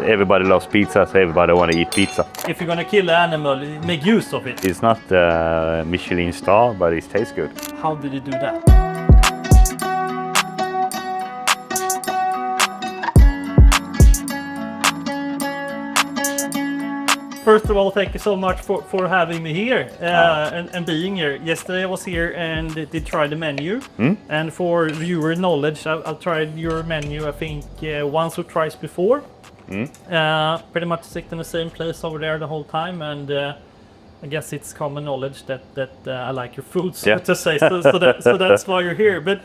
everybody loves pizza, so everybody want to eat pizza. If you're gonna kill an animal, make use of it. It's not Michelin star, but it tastes good. How did you do that? First of all, thank you so much for having me here and being here. Yesterday I was here and did try the menu. And for viewer knowledge, I've tried your menu, I think, once or twice before. Pretty much sit in the same place over there the whole time, and I guess it's common knowledge that I like your food, so to say. So that's why you're here. But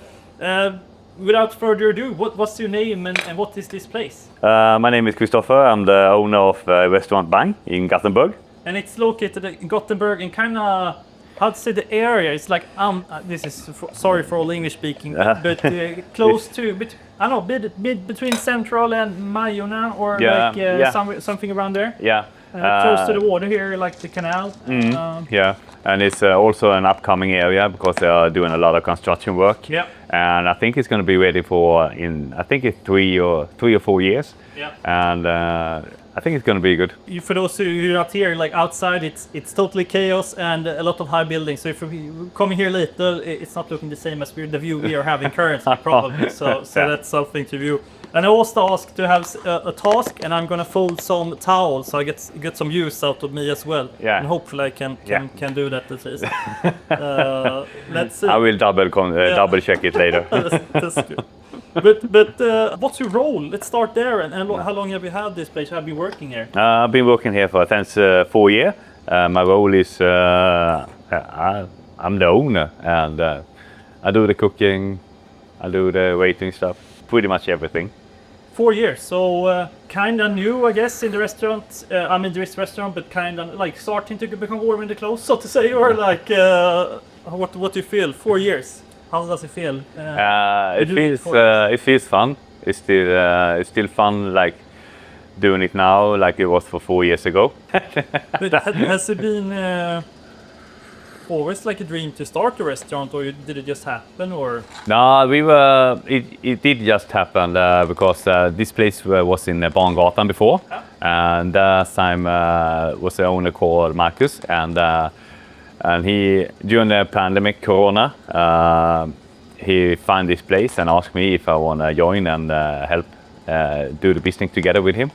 without further ado, what's your name and what is this place? My name is Viktor. I'm the owner of Restaurant Bang in Gothenburg. And it's located in Gothenburg and kind of, how to say the area? It's like, this is, sorry for all English speaking, but close to, I don't know, between Central and Majorna, or something around there? Yeah. Close to the water here, like the canal. Yeah, and it's also an upcoming area because they are doing a lot of construction work. Yeah. And I think it's going to be ready for I think it's 3 or 4 years. Yeah. And I think it's going to be good. For those who are not here, like outside, it's totally chaos and a lot of high buildings. So if you're coming here later, it's not looking the same as the view we are having currently, probably. So that's something to view. And I was asked to have a task, and I'm gonna fold some towels, so I get some use out of me as well. Yeah. And hopefully I can do that at least. Let's see. I will double check it later. That's good. But what's your role? Let's start there. And how long have you had this place? Have you been working here? I've been working here for since 4 years. My role is I'm the owner, and I do the cooking, I do the waiting stuff, pretty much everything. 4 years, so kind of new, I guess, in the restaurant. I mean, this restaurant, but kind of like starting to become warm in the clothes, so to say, or like what do you feel? 4 years. How does it feel? It feels fun. It's still fun, like doing it now, like it was for 4 years ago. But has it been always like a dream to start a restaurant, or did it just happen, or? No, it did just happen because this place was in Barngatan before, and last time was the owner called Marcus, and he, during the pandemic, Corona, he found this place and asked me if I want to join and help do the business together with him.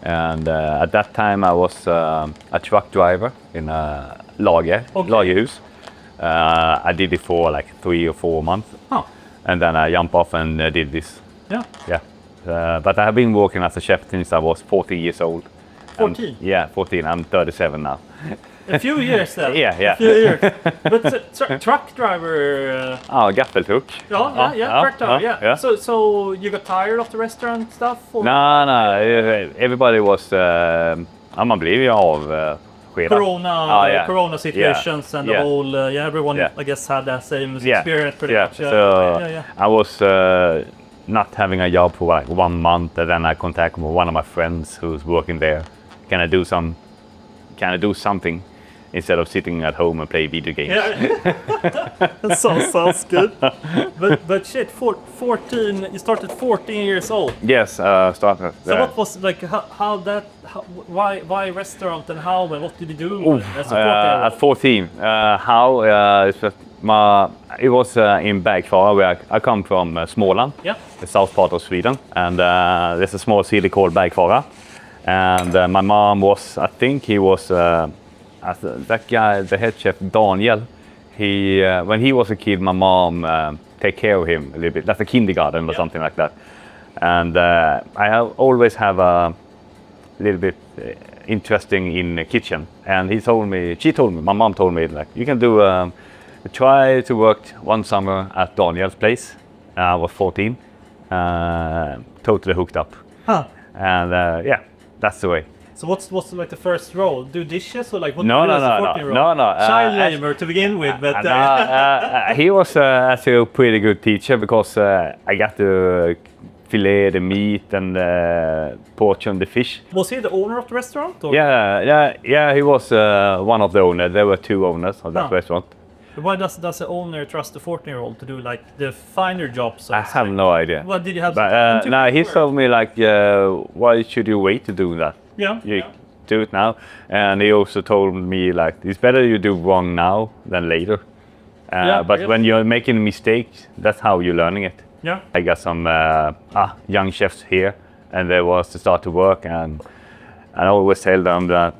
And at that time I was a truck driver in a lagerhus. I did it for like 3 or 4 months, and then I jumped off and did this. Yeah. But I have been working as a chef since I was 14 years old. 14? 14. I'm 37 now. A few years then. Yeah. A few years. But truck driver. Gaffeltruck. Truck driver. Yeah. So you got tired of the restaurant stuff? Or? No. Everybody was. Man blir ju avskedad. Corona situations and the whole. Everyone I guess had that same experience pretty much. So I was not having a job for like 1 month, and then I contacted one of my friends who's working there. Can I do something instead of sitting at home and play video games? That sounds good. But shit, 14. You started 14 years old. Yes, started. So what was like why restaurant and how and what did you do at 14? It was in Bergkvara, where I come from, Småland, the south part of Sweden, and there's a small city called Bergkvara. And my mom was, I think he was, that guy, the head chef Daniel. He, when he was a kid, my mom take care of him a little bit, like a kindergarten or something like that. And I always have a little bit interesting in the kitchen. And my mom told me, like, you can do, try to work one summer at Daniel's place. I was 14, totally hooked up. And that's the way. So what's like the first role? Do dishes or like what? No. Child labor to begin with, but he was actually a pretty good teacher because I got to fillet the meat and portion the fish. Was he the owner of the restaurant? Or? Yeah. He was one of the owners. There were 2 owners of that restaurant. Why does the owner trust the 14-year-old to do like the finer jobs? So I have no idea. What did you have? But no, he told me like, why should you wait to do that? Yeah. You do it now. And he also told me like, it's better you do wrong now than later. But when you're making mistakes, that's how you're learning it. Yeah. I got some young chefs here, and they was to start to work, and I always tell them that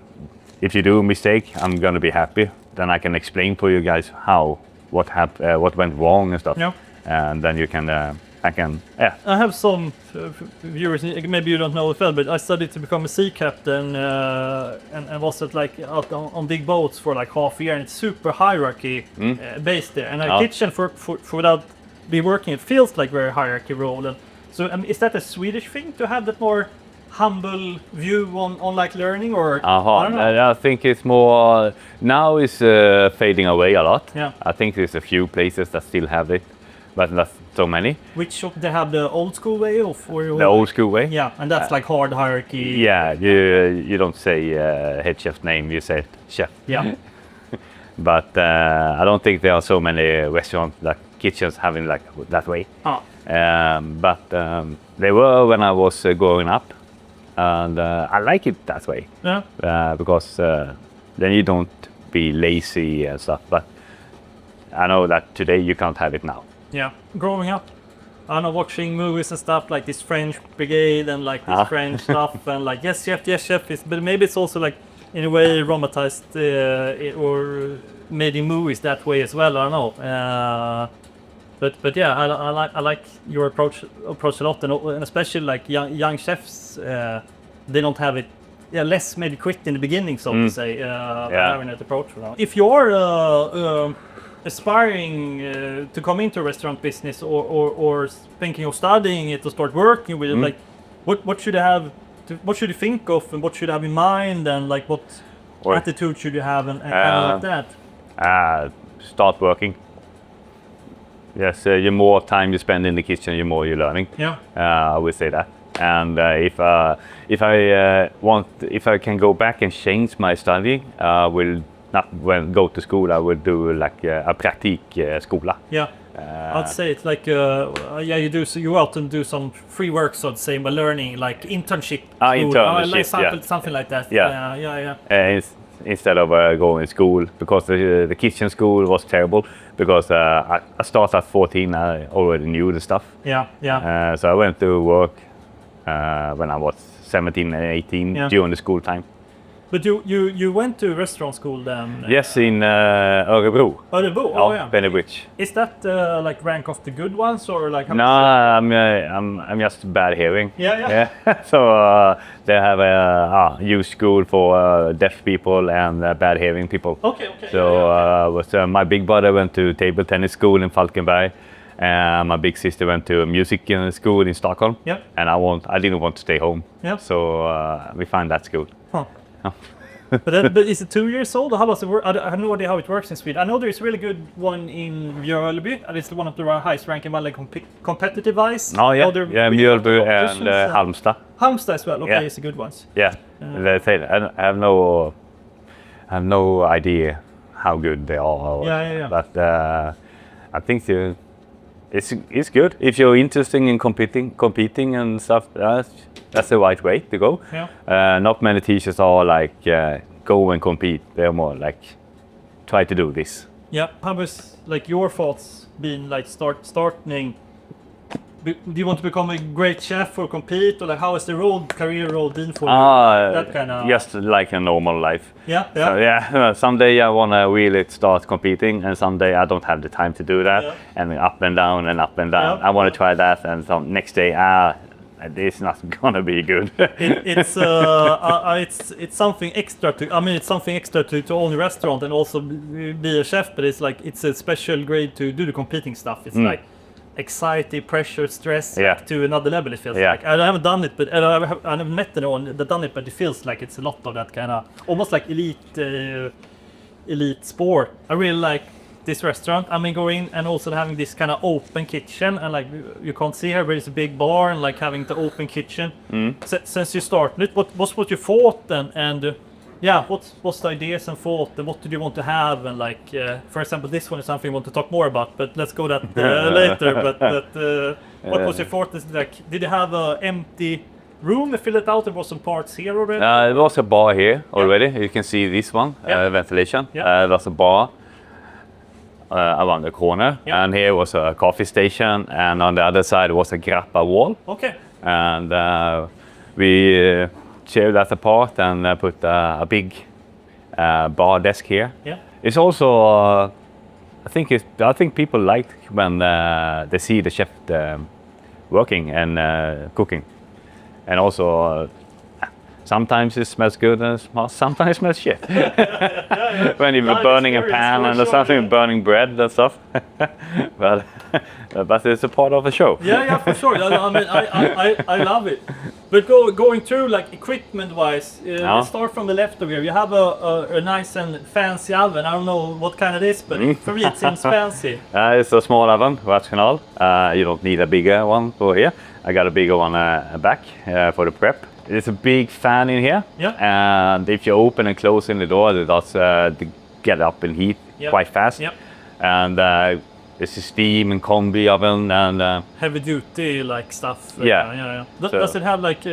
if you do a mistake, I'm gonna be happy. Then I can explain for you guys what went wrong and stuff. Yeah. And then you can, yeah. I have some viewers, maybe you don't know it well, but I studied to become a sea captain and was at like out on big boats for like half a year, and it's super hierarchy based there. And a kitchen for without be working, it feels like very hierarchy role. And so is that a Swedish thing to have that more humble view on like learning, or I don't know. I think it's more now it's fading away a lot. Yeah. I think there's a few places that still have it, but not so many. Which they have the old school way of the old school way. Yeah, and that's like hard hierarchy. Yeah, you don't say head chef's name, you say chef. Yeah. But I don't think there are so many restaurants that kitchens having like that way. But they were when I was growing up, and I like it that way. Yeah. Because then you don't be lazy and stuff. But I know that today you can't have it now. Yeah. Growing up, I know, watching movies and stuff like this French Brigade and like this French stuff, and like yes chef, but maybe it's also like in a way romanticized or made in movies that way as well. I don't know. But yeah, I like your approach a lot, and especially like young chefs. They don't have it. Yeah, less maybe quit in the beginning, so to say. Having that approach for now. If you're aspiring to come into a restaurant business, or thinking of studying it to start working with it, like what should you have? What should you think of, and what should you have in mind, and like what attitude should you have, and kind of like that? Start working. Yes, the more time you spend in the kitchen, the more you're learning. Yeah. I would say that. And if I can go back and change my study, I will not go to school. I will do like a praktikskola. Yeah. I'd say it's like you do, so you out and do some free work, so to say, by learning like internship. Internship, something like that. Yeah. Instead of going to school, because the kitchen school was terrible, because I started at 14, I already knew the stuff. Yeah. So I went to work when I was 17 and 18 during the school time. But you went to restaurant school then? Yes, in Örebro. Oh yeah. Benny Bridge. Is that like rank of the good ones, or like? No, I'm just bad hearing. Yeah. So they have a youth school for deaf people and bad hearing people. Okay. So my big brother went to table tennis school in Falkenberg. My big sister went to a music school in Stockholm. Yeah. And I didn't want to stay home. Yeah. So we found that school. Huh. but is it 2 years old? How does it work? I have no idea how it works in Sweden. I know there's a really good one in Mjölby, and it's one of the highest ranking one, like competitive wise. Oh yeah, Mjölby and Halmstad. Halmstad as well. Okay, it's a good ones. Yeah, they say that. I have no idea how good they are. Yeah. But I think it's good if you're interested in competing and stuff. That's the right way to go. Yeah. Not many teachers are like go and compete. They're more like try to do this. Yeah. How was like your thoughts been like starting? Do you want to become a great chef or compete, or like how has the career role been for you? That kind of just like a normal life. Yeah. So, someday I want to really start competing, and someday I don't have the time to do that, and up and down and up and down. I want to try that, and some next day it's not gonna be good. It's something extra to. I mean, it's something extra to own a restaurant and also be a chef. But it's like it's a special grade to do the competing stuff. It's like anxiety, pressure, stress to another level. It feels like I haven't done it, but I haven't met anyone that done it. But it feels like it's a lot of that kind of almost like elite sport. I really like this restaurant. I mean, going and also having this kind of open kitchen, and like you can't see here, but it's a big bar, and like having the open kitchen. Since you started it, what you thought and Yeah, what's the ideas and thought? And what did you want to have? And like, for example, this one is something we want to talk more about, but let's go that later. But what was your thought? Is like, did you have an empty room? Fill it out. There was some parts here already. There was a bar here already. You can see this one, ventilation. There was a bar around the corner, and here was a coffee station, and on the other side was a grappa wall. Okay. And we sheared that apart and put a big bar desk here. Yeah. It's also, I think people like when they see the chef working and cooking, and also sometimes it smells good and sometimes it smells shit. When you're burning a pan and something, burning bread and stuff. But it's a part of the show. Yeah, for sure. I mean, I love it. But going through like equipment-wise, let's start from the left of here. You have a nice and fancy oven. I don't know what kind it is, but for me it seems fancy. It's a small oven, rational. You don't need a bigger one for here. I got a bigger one back for the prep. There's a big fan in here, and if you open and close in the door, it does get up in heat quite fast. And it's a steam and combi oven and heavy duty like stuff. Yeah. Does it have like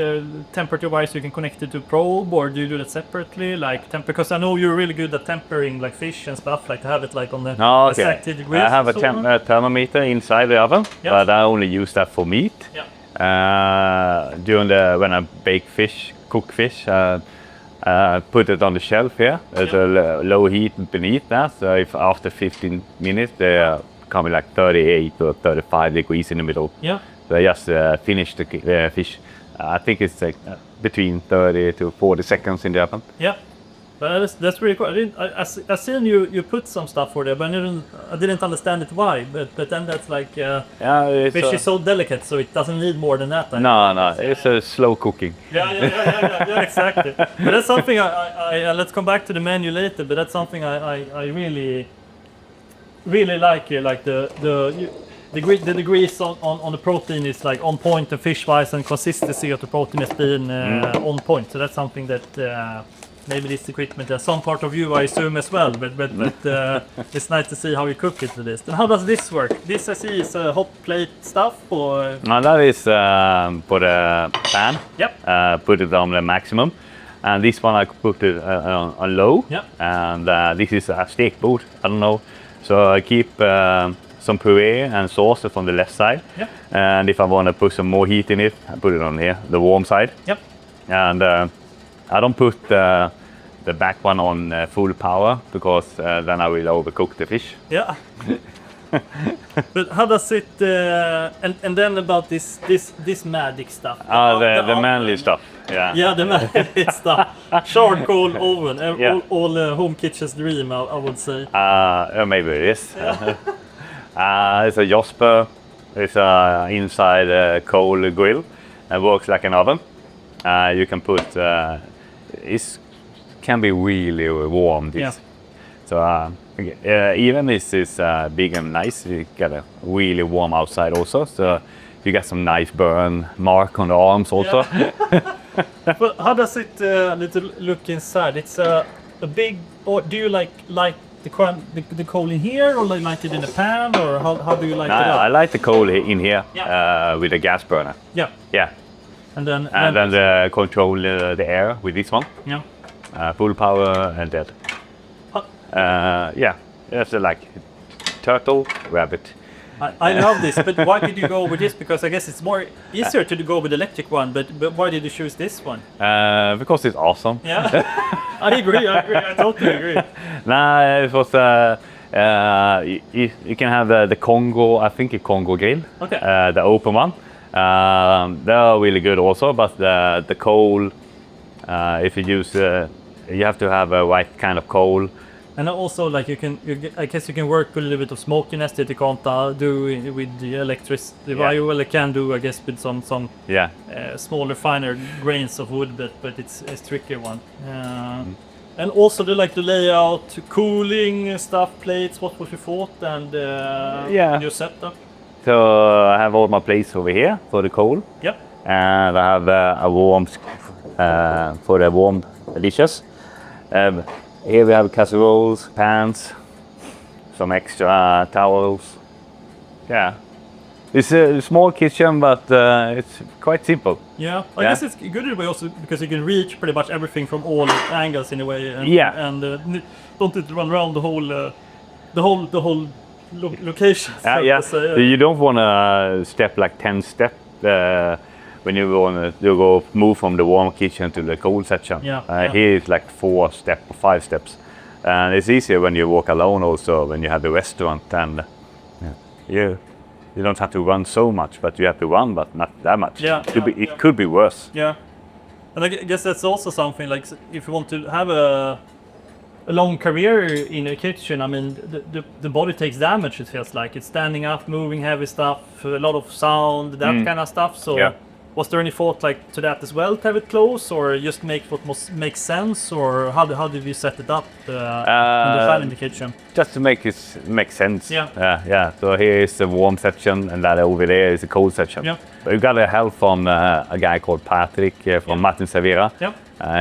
temperature wise you can connect it to probe, or do you do that separately? Like because I know you're really good at tempering like fish and stuff, like to have it like on the exact degrees. I have a thermometer inside the oven, but I only use that for meat. When I cook fish, put it on the shelf here. There's a low heat beneath that, so if after 15 minutes they are coming like 38 or 35 degrees in the middle. So I just finish the fish. I think it's like between 30 to 40 seconds in the oven. But that's really cool. I seen you put some stuff for there, but I didn't understand it why. But then that's like fish is so delicate, so it doesn't need more than that. No, it's a slow cooking. Yeah, exactly. But that's something I let's come back to the menu later. But that's something I really like here. Like the degrees on the protein is like on point, and fish wise and consistency of the protein has been on point. So that's something that. Maybe this equipment has some part of you, I assume, as well. But it's nice to see how you cook it with this. And how does this work? This I see is hot plate stuff, or? No, that is for the pan. Put it on the maximum, and this one I put it on low. And this is a steak board. I don't know, so I keep some puree and sauce on the left side. And if I want to put some more heat in it, I put it on here, the warm side. And I don't put the back one on full power because then I will overcook the fish. But how does it? And then about this magic stuff. The manly stuff. The manly stuff. Charcoal oven. All home kitchen's dream, I would say. Maybe it is. It's a Josper. It's a inside coal grill. It works like an oven. You can put. It can be really warm. So even this is big and nice, you get a really warm outside also. So you get some nice burn mark on the arms also. But how does it look inside? It's a big. Or do you like the coal in here, or like it in a pan, or how do you like it? I like the coal in here with a gas burner. And then the control the air with this one. Full power and that. It's like turtle, rabbit. I love this, but why did you go with this? Because I guess it's more easier to go with the electric one, but why did you choose this one? Because it's awesome. I agree, I totally agree. It was you can have the Congo, I think a Congo grill, the open one. They are really good also, but the coal, if you use, you have to have a right kind of coal. And also, like I guess you can work with a little bit of smokiness that you can't do with the electricity. You can do, I guess, with some smaller, finer grains of wood, but it's a trickier one. And also the layout, cooling stuff, plates. What was your thought and your setup? So I have all my plates over here for the coal. And I have a warm for the warm dishes. Here we have casseroles, pans, some extra towels. Yeah. It's a small kitchen, but it's quite simple. Yeah, I guess it's good in a way also because you can reach pretty much everything from all angles in a way. And, and don't need to run around the whole location. You don't want to step like 10 steps when you want to go move from the warm kitchen to the cold section. Here it's like 4 steps or 5 steps, and it's easier when you walk alone. Also, when you have the restaurant, and you don't have to run so much, but you have to run, but not that much. It could be worse. Yeah, and I guess that's also something like if you want to have a long career in a kitchen. I mean, the body takes damage. It feels like it's standing up, moving heavy stuff, a lot of sound, that kind of stuff. So, was there any thought like to that as well, to have it close, or just make what makes sense, or how did you set it up in the fan in the kitchen? Just to make it make sense. Yeah. So here is the warm section, and that over there is the cold section. Yeah. But we got a help from a guy called Patrick from Martin Servera. Yeah.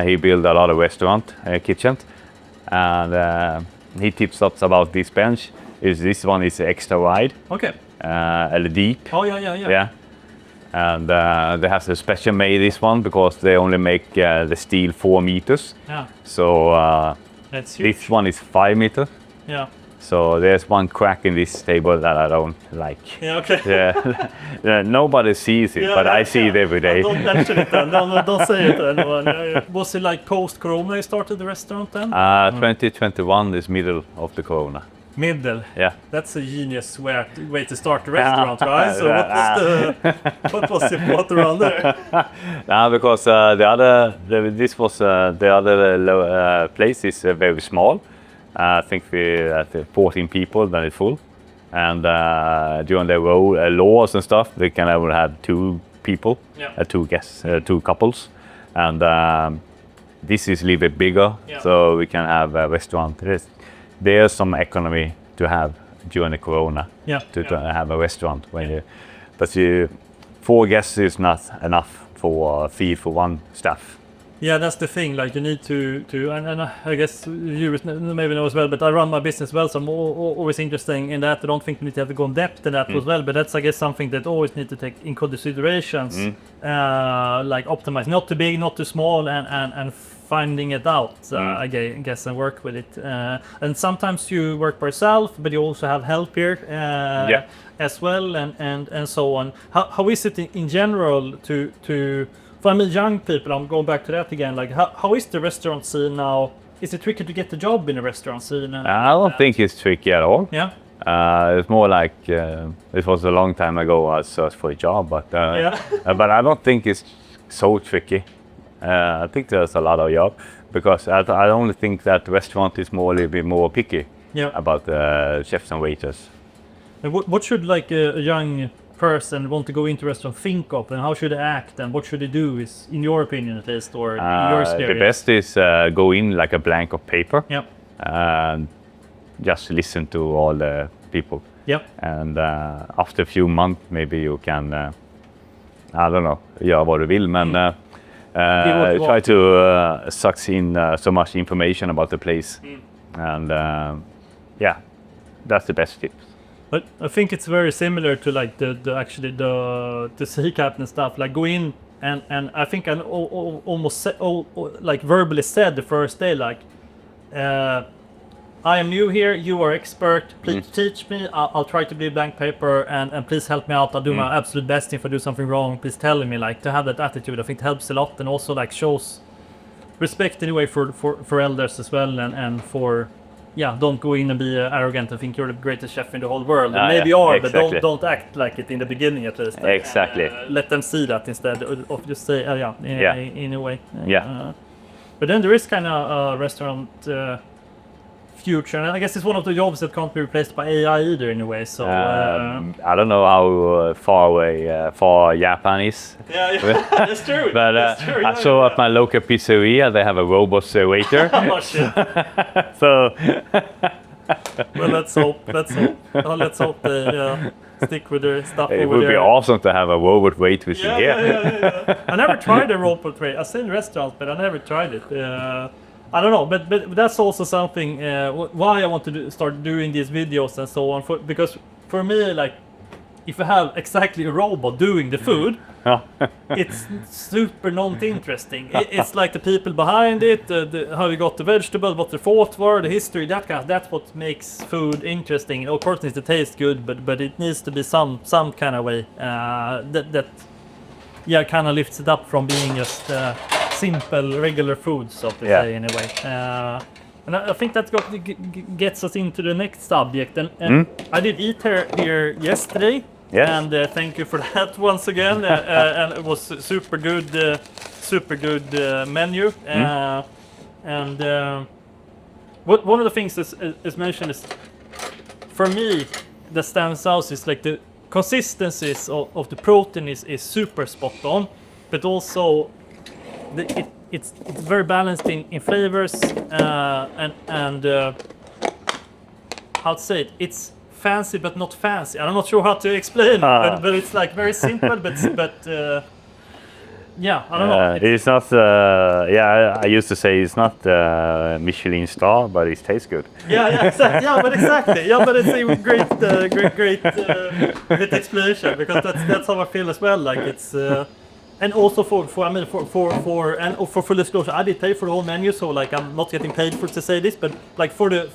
He built a lot of restaurant kitchens, and he tips us about this bench. This one is extra wide. Okay. Deep. Oh yeah. Yeah. And they have a special made this one because they only make the steel 4 meters. Yeah. So that's huge. this one is 5 meters. Yeah. So there's one crack in this table that I don't like. Yeah. Okay. Nobody sees it, but I see it every day. Don't mention it then. Don't say it to anyone. Was it like post-corona you started the restaurant then? 2021 is middle of the corona. Middle. Yeah. That's a genius way to start the restaurant, right? So what was the thought around there? Because the other place is very small. I think we had 14 people, then it's full. And during the laws and stuff, we can only have 2 people, 2 guests, 2 couples. And this is a little bit bigger, so we can have a restaurant. There's some economy to have during the corona to have a restaurant. But 4 guests is not enough for feed for 1 staff. Yeah, that's the thing. Like you need to and I guess you maybe know as well. But I run my business well, so I'm always interested in that. I don't think we need to have to go in depth in that as well. But that's I guess something that always need to take in considerations. Like optimize, not too big, not too small, and finding it out. I guess and work with it. And sometimes you work by yourself, but you also have help here as well, and so on. How is it in general to for young people? I'm going back to that again. Like how is the restaurant scene now? Is it tricky to get a job in a restaurant scene? I don't think it's tricky at all. Yeah. It's more like it was a long time ago I searched for a job, but but I don't think it's so tricky. I think there's a lot of job because I only think that restaurant is a little bit more picky about the chefs and waiters. And what should like a young person want to go into restaurant think of, and how should they act, and what should they do? Is in your opinion at least, or in your experience? The best is go in like a blank of paper. Yep. And just listen to all the people. Yep. And after a few months, maybe you can, I don't know, göra vad du vill, men try to suck in so much information about the place. And that's the best tip. But I think it's very similar to like the sea captain stuff. Like go in and I think I almost like verbally said the first day, like I am new here, you are expert, please teach me, I'll try to be blank paper and please help me out, I'll do my absolute best. If I do something wrong, please tell me. Like to have that attitude, I think helps a lot, and also like shows respect anyway for elders as well, and for don't go in and be arrogant and think you're the greatest chef in the whole world. Maybe you are, exactly. But don't act like it in the beginning at least. Exactly. Let them see that instead of just say, in a way. But then there is kind of a restaurant future, and I guess it's one of the jobs that can't be replaced by AI either in a way. So I don't know how far Japan is. That's true. But that's true. I saw at my local pizzeria they have a robot waiter. Oh shit! So well, let's hope. Let's hope they stick with their stuff. It would be awesome to have a robot waitress here. I never tried a robot wait. I've seen restaurants, but I never tried it. I don't know, but that's also something why I want to start doing these videos and so on. Because for me, like, if you have exactly a robot doing the food, it's super not interesting. It's like the people behind it, how you got the vegetable, what the thought were, the history, that kind of, that's what makes food interesting. Of course, it needs to taste good, but it needs to be some kind of way that kind of lifts it up from being just simple, regular food, so to say, in a way. And I think that gets us into the next subject. And I did eat here yesterday. Yes. And thank you for that once again. And it was super good menu. And one of the things is mentioned is, for me, that stands out is like the consistencies of the protein is super spot on, but also it's very balanced in flavors and how to say it. It's fancy but not fancy. I'm not sure how to explain, but it's like very simple, but yeah, I don't know. It's not. I used to say it's not Michelin star, but it tastes good. Exactly. Yeah, but it's a great explanation, because that's how I feel as well. Like it's. And also for full disclosure, I did pay for the whole menu, so like I'm not getting paid to say this, but like for the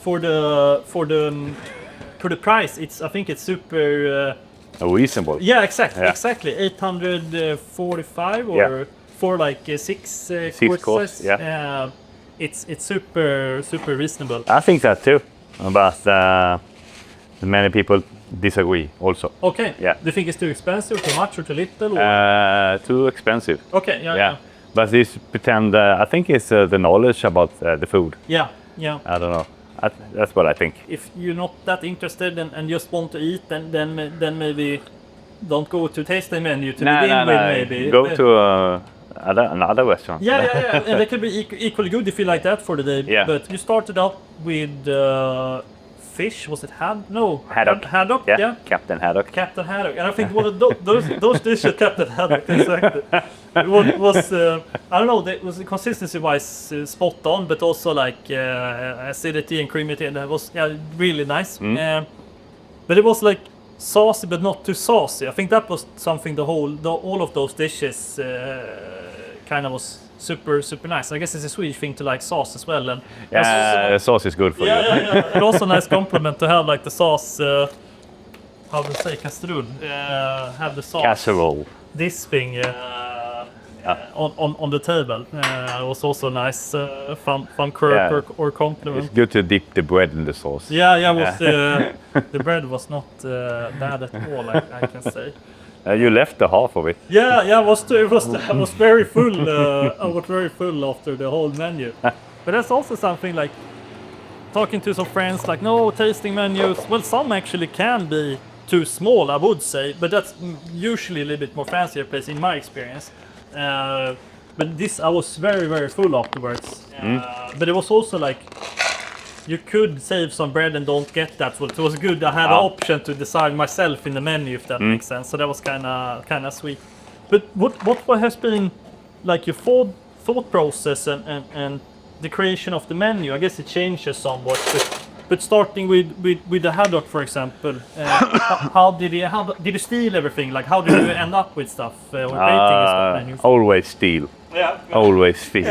price, I think it's super reasonable. Yeah, exactly. 845 or for like six courses. Yeah. It's super reasonable. I think that too, but many people disagree also. Okay. Yeah. Do you think it's too expensive, too much, or too little? Or? Too expensive. Okay. Yeah. But this pretend. I think it's the knowledge about the food. Yeah. I don't know. That's what I think. If you're not that interested and just want to eat, then maybe don't go to tasting menu to begin with. Maybe go to another restaurant. Yeah. And they could be equally good if you like that for the day. Yeah. But you started up with fish. Was it haddock? Haddock. Yeah. Captain Haddock. And I think one of those dishes, Captain Haddock, exactly. It was I don't know. It was consistency-wise spot on, but also like acidity and creamity, and that was really nice. But it was like saucy, but not too saucy. I think that was something. All of those dishes kind of was super nice. I guess it's a Swedish thing to like sauce as well. And sauce is good for you. And also a nice compliment to have like the sauce. How to say castrol? Have the sauce. Casserole. This thing. On the table. It was also a nice fun quirk or compliment. It's good to dip the bread in the sauce. The bread was not bad at all, I can say. You left the half of it. I was very full. I was very full after the whole menu. But that's also something like talking to some friends, like tasting menus. Well, some actually can be too small, I would say, but that's usually a little bit more fancier place in my experience. But this, I was very full afterwards. But it was also like you could save some bread and don't get that. So it was good. I had an option to decide myself in the menu, if that makes sense. So that was kind of sweet. But what has been like your thought process and the creation of the menu? I guess it changes somewhat. But starting with the haddock, for example, how did you steal everything? Like, how did you end up with stuff when creating this menu? Always steal. Always steal.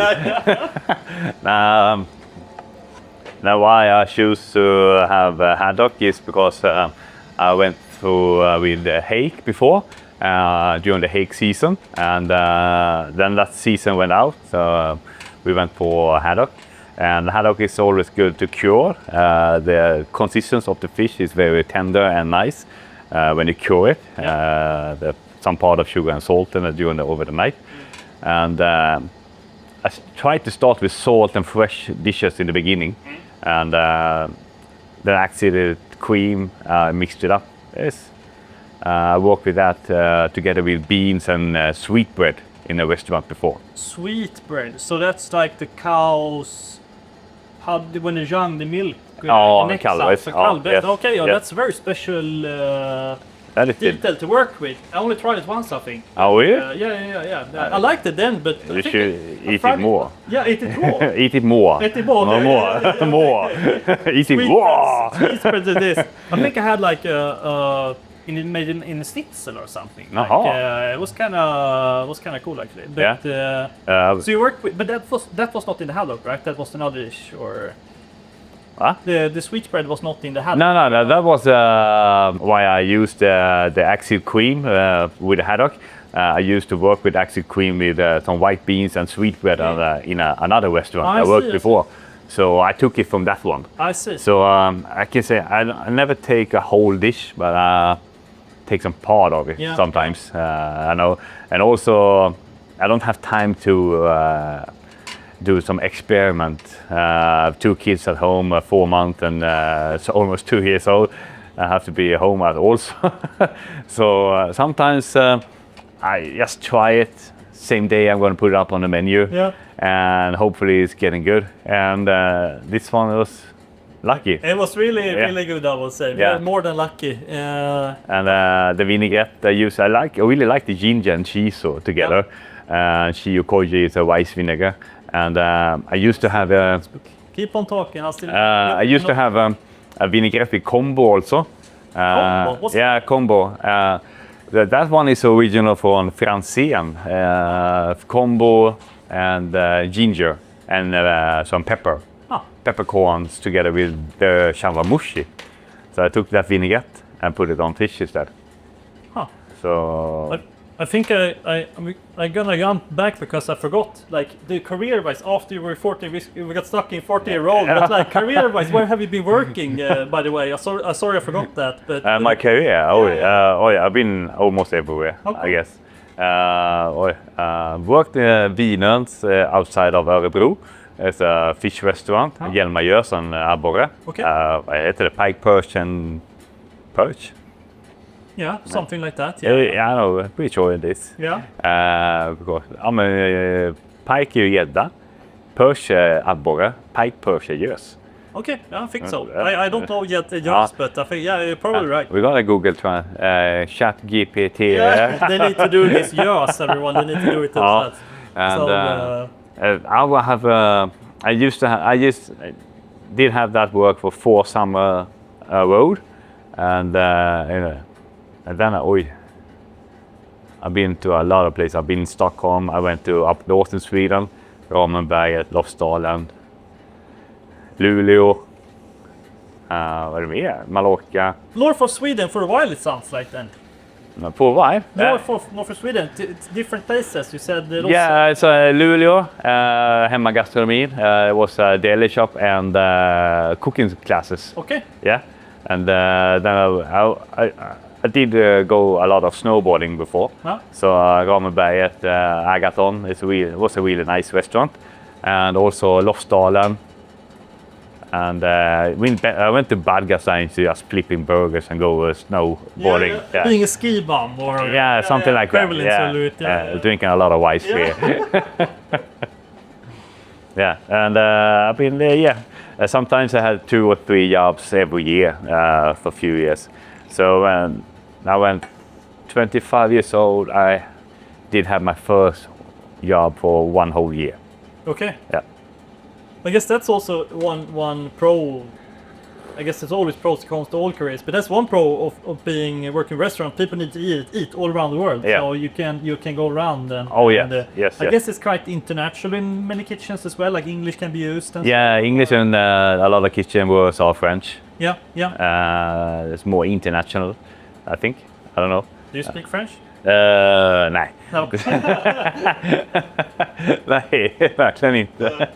Now why I choose to have haddock is because I went through with hake before during the hake season, and then that season went out, so we went for haddock. And haddock is always good to cure. The consistency of the fish is very tender and nice when you cure it. Some part of sugar and salt in it over the night. And I tried to start with salt and fresh dishes in the beginning, and then actually the cream mixed it up. I worked with that together with beans and sweet bread in a restaurant before. Sweet bread. So that's like the cows. When they're young, the milk. Kalves. Kalves. Okay, that's very special That is good. detail to work with. I only tried it once, I think. Oh, really? Yeah. I liked it then, but I You think should eat it more. Yeah, eat it more. Eat it more. Eat it more. No, more. More. Eat it more. Sweet spread to this. I think I had like made in a schnitzel or something. Like, it was kind of cool actually. But, so you worked with, but that was not in the haddock, right? That was another dish, or the sweet spread was not in the haddock. No. That was why I used the axle cream with the haddock. I used to work with axle cream with some white beans and sweetbread in another restaurant I worked before. So I took it from that one. I see. So I can say I never take a whole dish, but take some part of it sometimes. I know, and also I don't have time to do some experiment. I have 2 kids at home, 4 months and so almost 2 years old. I have to be home also. So sometimes I just try it. Same day I'm going to put it up on the menu, and hopefully it's getting good. And this one was lucky. It was really good, I would say. Yeah. More than lucky. And the vinaigrette I use, I really like the ginger and shiso together. Shiyo koji is a rice vinegar, and I used to have Keep on talking. I'll still. I used to have a vinaigrette with combo also. Combo? Combo. That one is original from Franzén. Combo and ginger and some pepper. Peppercorns together with the shawarmushi. So I took that vinaigrette and put it on fish instead. So I think I'm gonna jump back because I forgot. Like the career-wise, after you were 40, we got stuck in 40-year-old. But like career-wise, where have you been working? By the way, sorry I forgot that. But my career, I've been almost everywhere, I guess. Worked in Wienerns outside of Örebro. It's a fish restaurant, Hjelmajøs and abborre. Vad heter det? Pike, perch and perch? Yeah, something like that. I know, pretty sure it is. Yeah. Because pike är ju gädda, perch är abborre, pike perch är gös. Okay, I think so. I don't know yet just, but I think you're probably right. We're gonna Google try chat GPT. They need to do this, yes, everyone. They need to do it themselves. And I will have. I did have that work for 4 summer road, and then I've been to a lot of places. I've been in Stockholm. I went to up north in Sweden, Gothenburg, Lofsdalen, Luleå. Vad är det mer? Mallorca. North of Sweden for a while, it sounds like then. For a while. North of Sweden, different places. You said. Yeah, it's Luleå, hemmagastronomin. It was a deli shop and cooking classes. Okay. Yeah, and then I did go a lot of snowboarding before. So Goutenburg, Agaton, it was a really nice restaurant, and also Lofsdalen. And I went to Badgastein to just flipping burgers and go snowboarding. Yeah. Being a ski bum or something like that. Drinking a lot of white beer. And I've been there. Sometimes I had 2 or 3 jobs every year for a few years. So now when 25 years old, I did have my first job for 1 whole year. Okay. Yeah. I guess that's also one pro. I guess there's always pros and cons to all careers, but that's one pro of working in a restaurant. People need to eat all around the world, so you can go around. And, yes. I guess it's quite international in many kitchens as well. Like English can be used. And English and a lot of kitchen words are French. Yeah. It's more international, I think. I don't know. Do you speak French? Nej. No. Nej, verkligen inte.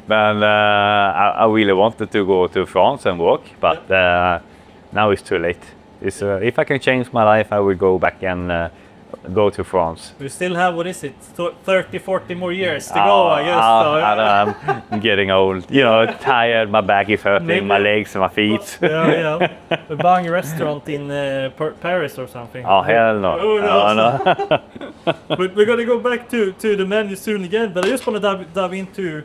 Men I really wanted to go to France and work, but now it's too late. If I can change my life, I will go back and go to France. We still have, what is it, 30, 40 more years to go, I guess. I'm getting old, tired, my back is hurting, my legs and my feet. Yeah. We're buying a restaurant in Paris or something. Oh, hell no. Oh, no. But we're going to go back to the menu soon again, but I just want to dive into,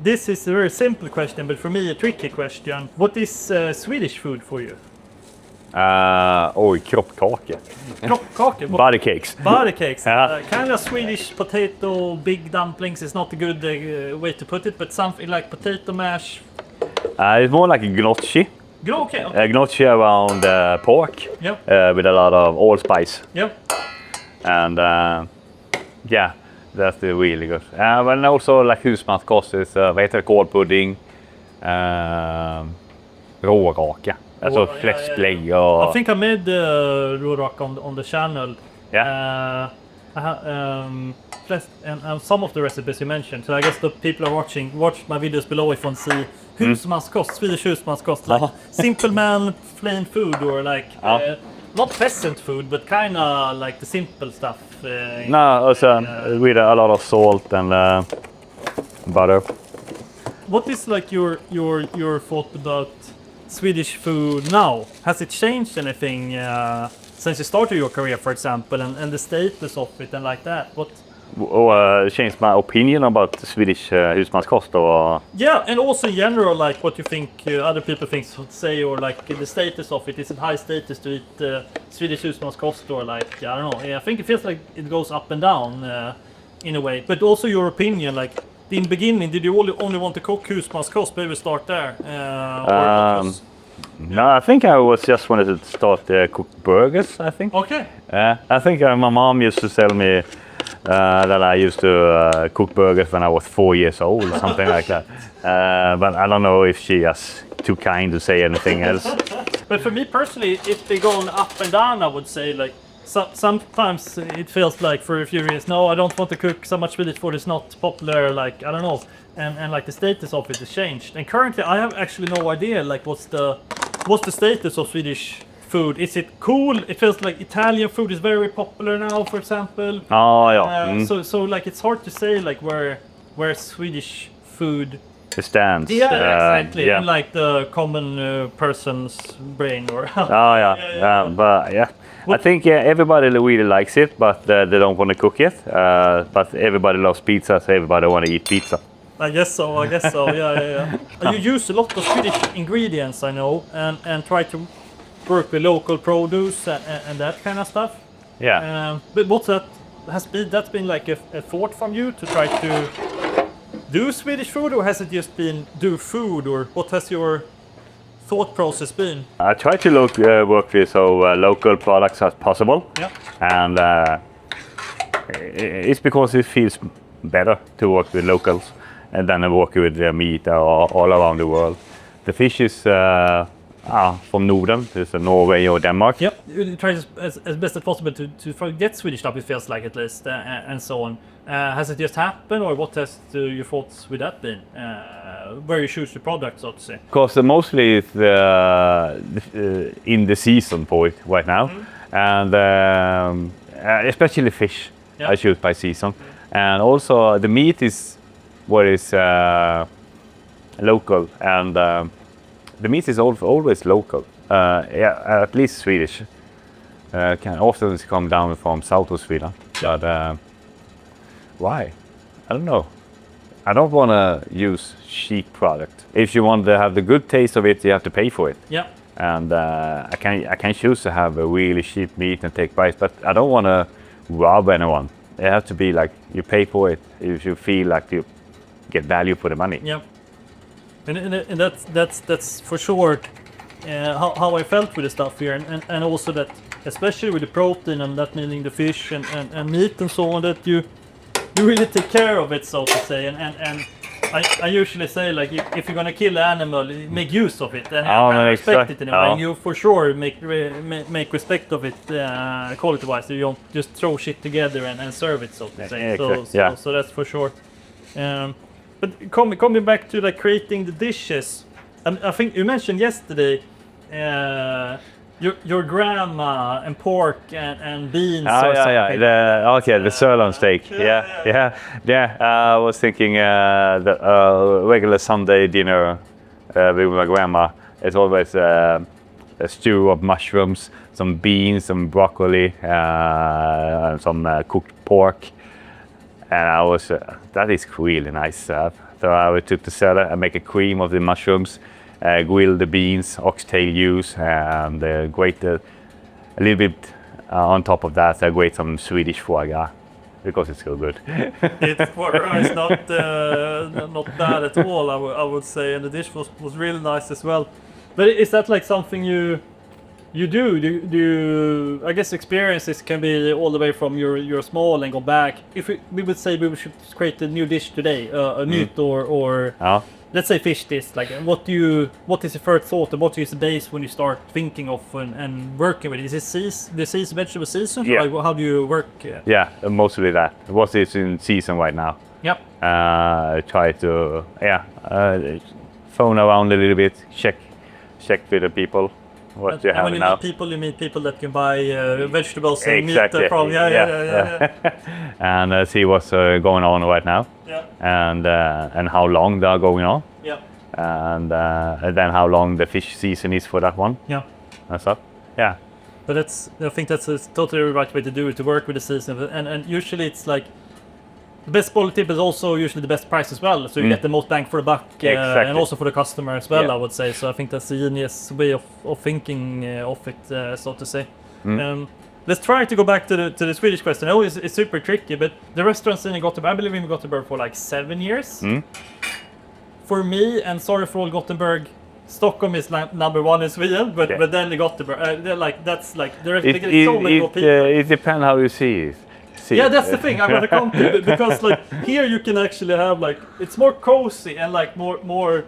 this is a very simple question, but for me a tricky question. What is Swedish food for you? Kroppkakor. Kroppkakor? Body cakes. Body cakes. Yeah. Kind of Swedish potato big dumplings is not a good way to put it, but something like potato mash. It's more like a gnocchi. Okay. Gnocchi around pork. Yep. With a lot of allspice. Yep. And yeah, that's really good. But also like husmanskost is vad heter det? Kålpudding. Råraka. Alltså fläsklägg och... I think I made råraka on the channel. Yeah. And some of the recipes you mentioned. So I guess the people are watch my videos below if you want to see husmanskost, Swedish husmanskost, like simple man plain food or like not peasant food, but kind of like the simple stuff. No, also with a lot of salt and butter. What is like your thought about Swedish food now? Has it changed anything since you started your career, for example, and the status of it and like that? What? Changed my opinion about Swedish husmanskost or... Yeah, and also in general, like what you think other people say, or like the status of it. Is it high status to eat Swedish husmanskost, or like, I don't know. I think it feels like it goes up and down in a way. But also your opinion, like in the beginning, did you only want to cook husmanskost? Maybe start there. No, I think I was just wanted to start cook burgers, I think. Okay. I think my mom used to tell me that I used to cook burgers when I was 4 years old, or something like that. But I don't know if she is too kind to say anything else. But for me personally, if they go up and down, I would say like sometimes it feels like for a few years, no, I don't want to cook so much Swedish food. It's not popular. Like I don't know, and like the status of it has changed. And currently, I have actually no idea. Like what's the status of Swedish food? Is it cool? It feels like Italian food is very popular now, for example. Oh yeah. So like it's hard to say like where Swedish food stands. Yeah, exactly. Yeah. In like the common person's brain, or Oh yeah. But yeah. I think everybody really likes it, but they don't want to cook it. But everybody loves pizza, so everybody want to eat pizza. I guess so. Yeah. You use a lot of Swedish ingredients, I know, and try to work with local produce and that kind of stuff. Yeah. But what's that's been like a thought from you to try to do Swedish food, or has it just been do food, or what has your thought process been? I try to work with so local products as possible. Yeah. And it's because it feels better to work with locals and then work with meat all around the world. The fish is from Norden, it's Norway or Denmark. Yep, you try as best as possible to get Swedish stuff, it feels like, at least, and so on. Has it just happened, or what has your thoughts with that been? Where you choose the product, so to say? Because mostly it's in the season for it right now. And especially fish, Yep. I choose by season. And also the meat is what is local, and the meat is always local. At least Swedish. Can often come down from south of Sweden. But why? I don't know. I don't want to use cheap product. If you want to have the good taste of it, you have to pay for it. Yeah. And I can choose to have a really cheap meat and take price, but I don't want to rob anyone. It has to be like you pay for it if you feel like you get value for the money. Yeah. And that's for sure how I felt with the stuff here, and also that, especially with the protein, and that meaning the fish and meat and so on, that you really take care of it, so to say. And I usually say, like, if you're gonna kill an animal, make use of it and respect it in a way. And you for sure make respect of it quality-wise. You don't just throw shit together and serve it, so to say. So that's for sure. But coming back to like creating the dishes, I think you mentioned yesterday your grandma and pork and beans. The sirloin steak. I was thinking the regular Sunday dinner with my grandma. It's always a stew of mushrooms, some beans, some broccoli, and some cooked pork. And that is really nice. So I took the salad and make a cream of the mushrooms, grilled beans, oxtail juice, and grated a little bit on top of that. I grate some Swedish foie gras because it's so good. It's not bad at all, I would say, and the dish was really nice as well. But is that like something you do? Do you, I guess experiences can be all the way from you're small and go back. If we would say we should create a new dish today, a nyt or let's say fish dish, like what is your first thought and what is the base when you start thinking of and working with it? Is it vegetable season? Yeah. Like, how do you work? Yeah, mostly that. What is in season right now? Yep. Try to phone around a little bit, check with the people what you have when you now. meet people that can buy vegetables and Exactly. meat from. Yeah. And see what's going on right now. Yeah. And how long they are going on. Yeah. And then how long the fish season is for that one. Yeah. And stuff. Yeah. But I think that's a totally right way to do it, to work with the season. And usually it's like the best quality, but also usually the best price as well. So you get the most bang for the buck, Exactly. and also for the customer as well. Yeah. I would say. So I think that's a genius way of thinking of it, so to say. Let's try to go back to the Swedish question. I know it's super tricky, but the restaurant scene in Gothenburg, I believe in Gothenburg for like 7 years. For me, and sorry for all Gothenburg, Stockholm is like number one in Sweden, but then the Gothenburg, they're like that's like there's so many more people. It depends how you see it. Yeah, that's the thing I want to come to, because like here you can actually have like it's more cozy and like more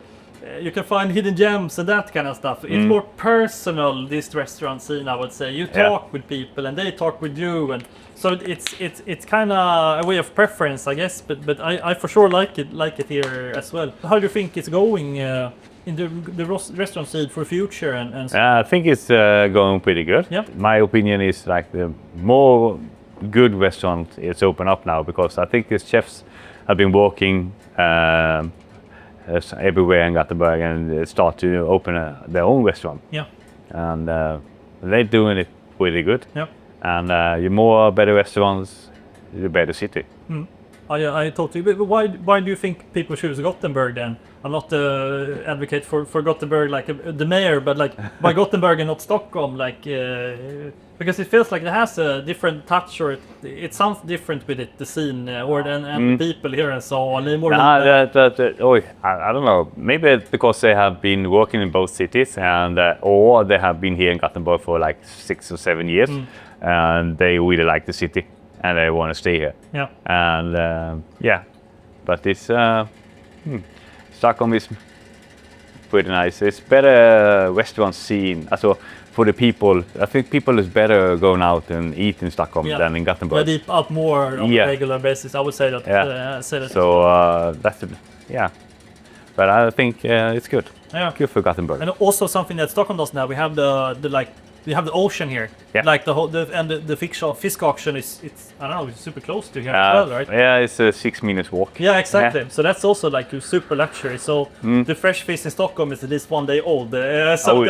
you can find hidden gems and that kind of stuff. It's more personal, this restaurant scene, I would say. You talk with people and they talk with you, and so it's kind of a way of preference, I guess. But I for sure like it here as well. How do you think it's going in the restaurant scene for future and so? I think it's going pretty good. Yeah. My opinion is like the more good restaurant is open up now, because I think the chefs have been working everywhere in Gothenburg and start to open their own restaurant. Yeah. And they're doing it really good. Yeah. And the more better restaurants, the better city. I totally. But why do you think people choose Gothenburg then? I'm not the advocate for Gothenburg like the mayor, but like why Gothenburg and not Stockholm? Like because it feels like it has a different touch, or it sounds different with it, the scene and the people here and so on. I don't know. Maybe it's because they have been working in both cities, and or they have been here in Gothenburg for like 6 or 7 years, and they really like the city and they want to stay here. Yeah. And but it's Stockholm is pretty nice. It's better restaurant scene. Also for the people, I think people is better going out and eat in Stockholm than in Gothenburg. They eat out more on a regular basis. I would say that. So that's but I think it's good. Yeah. Good for Gothenburg. And also something that Stockholm does now. We have we have the ocean here. Yeah. Like the fish auction it's I don't know, it's super close to here as well, right? Yeah, it's a 6 minutes walk. Yeah, exactly. Yeah. So that's also like a super luxury. So the fresh fish in Stockholm is at least 1 day old. So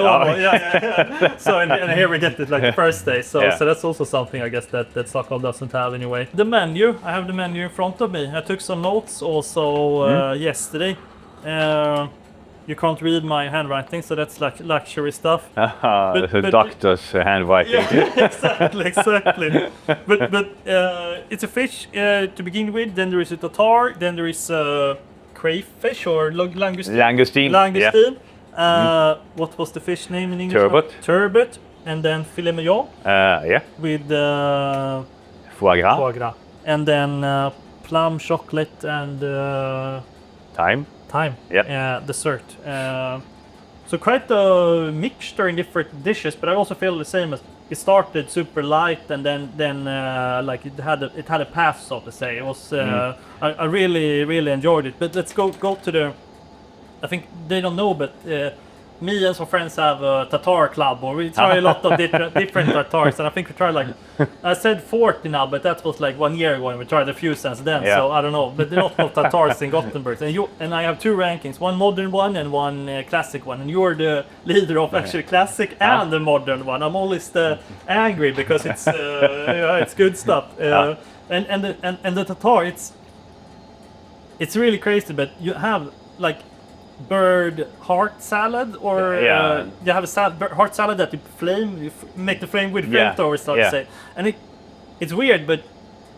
and here we get it like the first day. So that's also something I guess that Stockholm doesn't have anyway. The menu, I have the menu in front of me. I took some notes also yesterday. You can't read my handwriting, so that's like luxury stuff. The doctor's handwriting. Yeah, exactly. but it's a fish to begin with. Then there is a tartar. Then there is crayfish or langoustine. Langoustine. What was the fish name in English? Turbot. Turbot. And then filet mignon. With foie gras. Foie gras. And then plum chocolate and Thyme. Dessert. So quite a mixture in different dishes, but I also feel the same as it started super light and then like it had a path, so to say. It was I really enjoyed it. But let's go to the. I think they don't know, but me and some friends have a tartar club, or we try a lot of different tartars, and I think we tried like I said 40 now, but that was like 1 year ago, and we tried a few since then. So I don't know, but there are a lot of tartars in Gothenburg, and I have 2 rankings, one modern one and one classic one, and you're the leader of actually classic and the modern one. I'm always angry because it's it's good stuff, and the tartar it's really crazy, but you have like bird heart salad, or you have a heart salad that you make the flame with flamethrower, so to say. And it's weird, but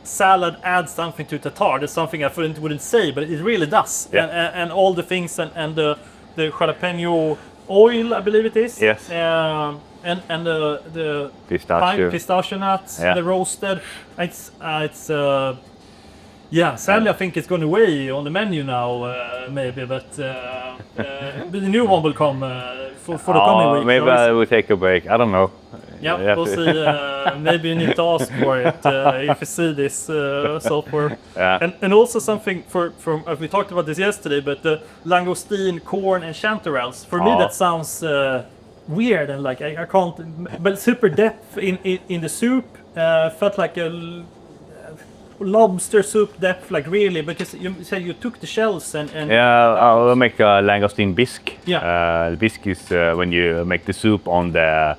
salad adds something to tartar. That's something I wouldn't say, but it really does. And all the things and the jalapeno oil, I believe it is. Yes. And the pistachio nuts, the roasted. Sadly I think it's gone away on the menu now, maybe, but the new one will come for the coming week. Maybe I will take a break. I don't know. Yeah, we'll see. Maybe you need to ask for it if you see this software. And also something from we talked about this yesterday, but the langoustine, corn, and chanterelles. For me, that sounds weird and like I can't. But super depth in the soup felt like a lobster soup depth, like really, because you said you took the shells and I'll make a langoustine bisque. Yeah. The bisque is when you make the soup on the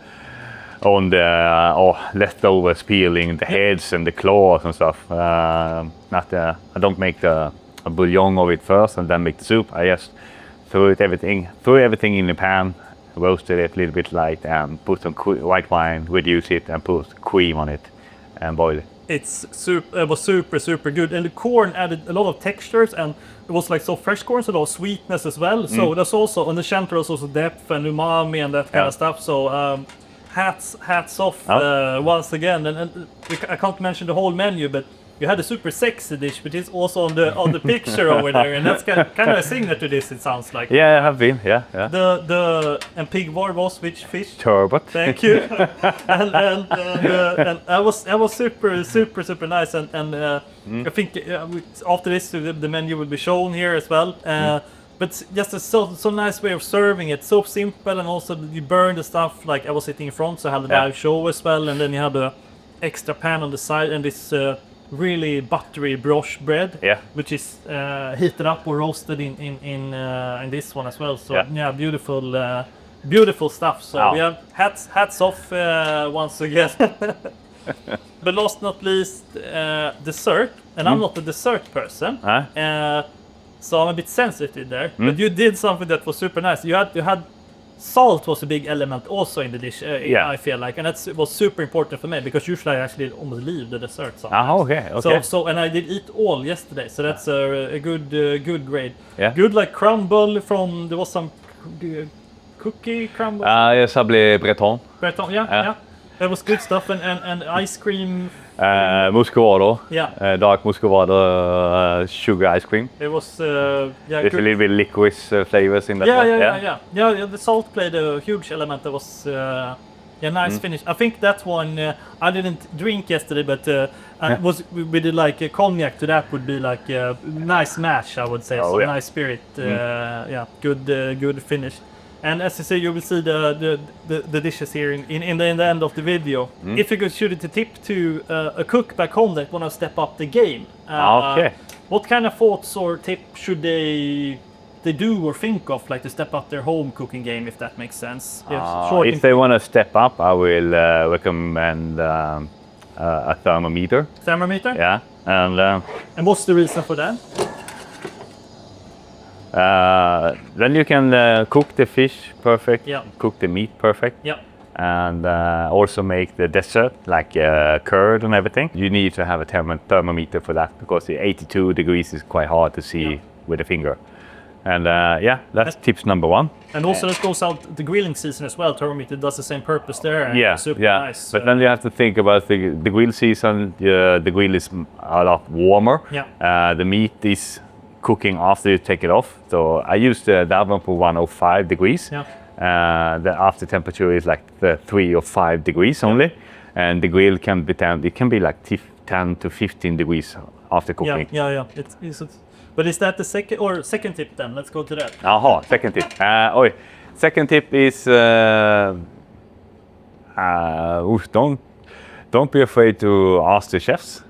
leftovers, peeling the heads and the claws and stuff. I don't make a bouillon of it first and then make the soup. I just throw everything in the pan, roast it a little bit light, and put some white wine, reduce it, and put cream on it, and boil it. It was super good, and the corn added a lot of textures, and it was like so fresh corn, so a lot of sweetness as well. So that's also on the chanterelles, also depth and umami and that kind of stuff. So hats off once again. And I can't mention the whole menu, but you had a super sexy dish, but it's also on the picture over there, and that's kind of a signature to this. It sounds like. Yeah, I have been. Yeah. And pigvar was which fish? Turbot. Thank you. and I was super nice, and I think after this the menu will be shown here as well. But just a so nice way of serving it, so simple, and also you burn the stuff. Like I was sitting in front, so I had the live show as well, and then you had the extra pan on the side, and this really buttery brioche bread, which is heated up or roasted in this one as well. So beautiful stuff. So we have hats off once again. But last not least, dessert, and I'm not a dessert person. So I'm a bit sensitive there, but you did something that was super nice. You had salt was a big element also in the dish. I feel like, and it was super important for me because usually I actually almost leave the dessert sometimes. Okay. So and I did eat all yesterday, so that's a good grade. Yeah. Good, like crumble from there was some cookie crumble. Sablé breton. Breton, yeah. That was good stuff, and ice cream. Muscovado. Yeah. Dark muscovado sugar ice cream. It was There's a little bit licorice flavors in that one. Yeah. The salt played a huge element. That was nice finish. I think that one I didn't drink yesterday, but we did like a cognac to that would be like a nice mash, I would say. Nice spirit. Good finish. And as you say, you will see the dishes here in the end of the video. If you could shoot a tip to a cook back home that want to step up the game, what kind of thoughts or tips should they do or think of, like to step up their home cooking game, if that makes sense? If they want to step up, I will recommend a thermometer. Thermometer? Yeah, and what's the reason for that? Then you can cook the fish perfect, cook the meat perfect, and also make the dessert like curd and everything. You need to have a thermometer for that because the 82 degrees is quite hard to see with a finger. And that's tips number one. And also that goes out the grilling season as well. Thermometer does the same purpose there. Super nice. But then you have to think about the grill season. The grill is a lot warmer. The meat is cooking after you take it off. So I use the oven for 105 degrees. The after temperature is like 3 or 5 degrees only. And the grill can be like 10 to 15 degrees after cooking. But is that the second tip then? Let's go to that. Second tip. Second tip is don't be afraid to ask the chefs.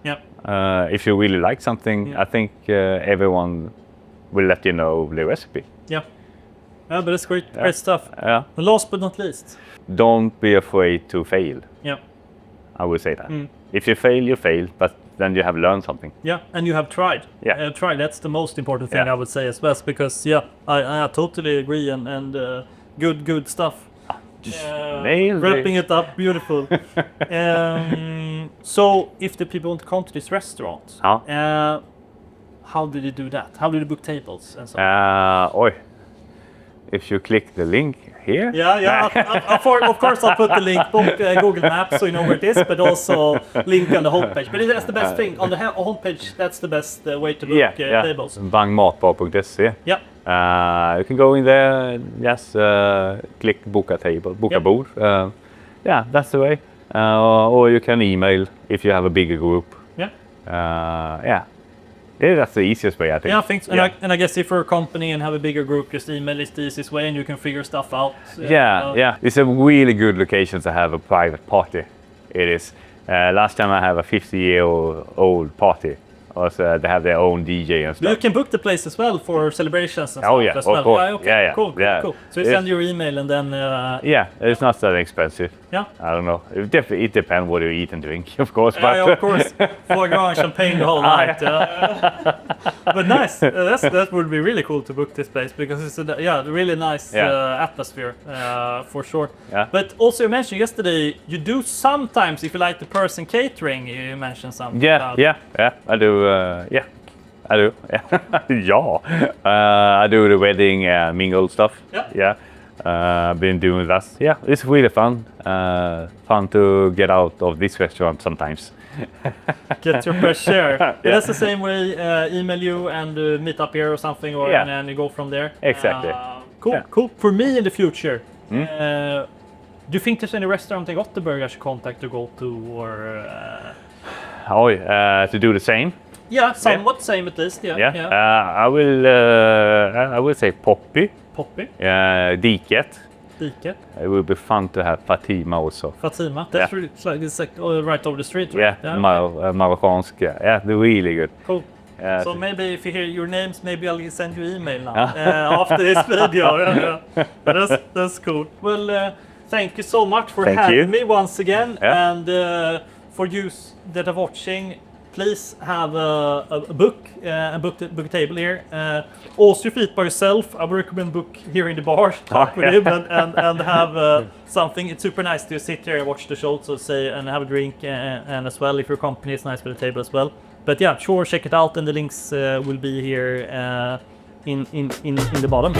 If you really like something, I think everyone will let you know the recipe. But it's great stuff. And last but not least, don't be afraid to fail. Yeah. I would say that. If you fail, you fail, but then you have learned something. Yeah, and you have tried. Yeah. Tried. That's the most important thing, Yeah. I would say as well, because I totally agree, and good stuff. Nailed Wrapping it. it up, beautiful. So, if the people want to come to this restaurant, how did you do that? How did you book tables and so on? If you click the link here. Of course, I'll put the link on Google Maps so you know where it is, but also link on the homepage. But that's the best thing on the homepage. That's the best way to book tables. Bangmatbar.se. Yeah. You can go in there, just click book a table, book a booth. That's the way. Or you can email if you have a bigger group. Yeah, that's the easiest way, I think. Yeah, I think so. And I guess if you're a company and have a bigger group, just email is the easiest way, and you can figure stuff out. It's a really good location to have a private party. It is. Last time I have a 50-year-old party. Also, they have their own DJ and stuff. You can book the place as well for celebrations and stuff as of well. course. Yeah, okay. Cool. So you send your email and then... it's not that expensive. Yeah. I don't know. It depends what you eat and drink, of course. But of course. Foie gras and champagne the whole night. But nice. That would be really cool to book this place, because it's a really nice atmosphere, for sure. Yeah. But also you mentioned yesterday, you do sometimes, if you like the person catering, you mentioned something about. I do. I do. I do the wedding mingle stuff. Been doing that. Yeah, it's really fun. Fun to get out of this restaurant sometimes. Get your fair share. That's the same way. Email you and meet up here or something, and then you go from there. Exactly. Cool. For me in the future, do you think there's any restaurant in Gothenburg I should contact to go to, or? To do the same. Yeah, somewhat same at least. I will say Poppy. Diket. It would be fun to have Fatima also. Fatima, that's really it's like right over the street. Right? Marokkansk. They're really good. Cool. So maybe if you hear your names, maybe I'll send you email now after this video. But that's cool. Well, thank you so much for having me once again, and for you that are watching, please have a book a table here. Also, if you eat by yourself, I would recommend book here in the bar, talk with him, and have something. It's super nice to sit here and watch the show, so say, and have a drink, and as well, if your company is nice with the table as well. But yeah, sure, check it out, and the links will be here in the bottom.